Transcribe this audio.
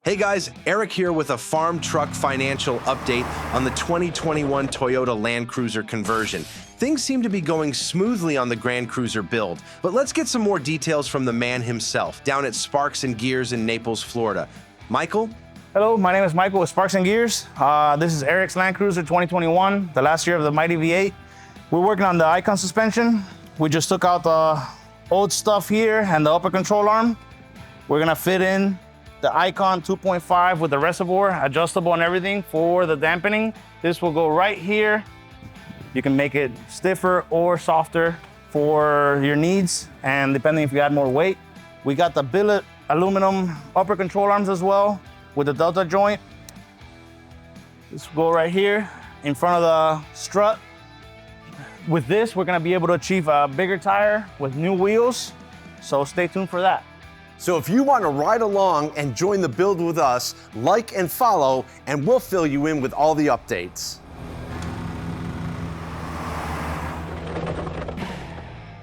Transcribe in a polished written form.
Hey guys, Eric here with a farm truck financial update on the 2021 Toyota Land Cruiser conversion. Things seem to be going smoothly on the Grand Cruiser build, but let's get some more details from the man himself down at Sparks and Gears in Naples, Florida. Michael? Hello, my name is Michael with Sparks and Gears. This is Eric's Land Cruiser 2021, the last year of the Mighty V8. We're working on the Icon suspension. We just took out the old stuff here and the upper control arm. We're gonna fit in the Icon 2.5 with the reservoir, adjustable and everything for the dampening. This will go right here. You can make it stiffer or softer for your needs, and depending if you add more weight. We got the billet aluminum upper control arms as well with the delta joint. This will go right here in front of the strut. With this, we're gonna be able to achieve a bigger tire with new wheels, so stay tuned for that. So if you want to ride along and join the build with us, like and follow, and we'll fill you in with all the updates.